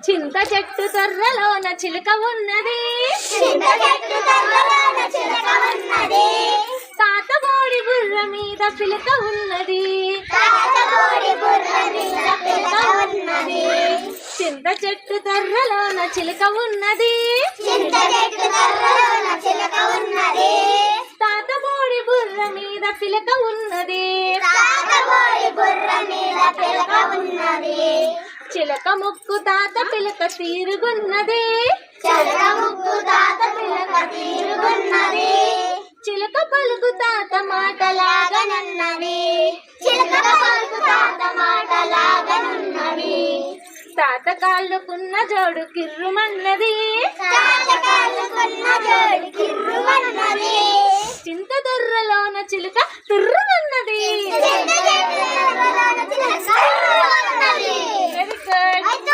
చింత చెట్టు తొర్రలోన చిలుక ఉన్నది, తాతబోడి బుర్ర మీద పిలక ఉన్నది, చింత చెట్టు తొర్రలోన చిలుక ఉన్నది, తాతబోడి బుర్ర మీద పిలక ఉన్నది, చిలక ముక్కు తాత పిలక తీరుగున్నది, చిలక పలుకు తాత మాటలాగనున్నది, తాత కాళ్ళకున్న జోడు కిర్రుమన్నది, చింత దొర్రలోన చిలుక తుర్రుమన్నది. Very good.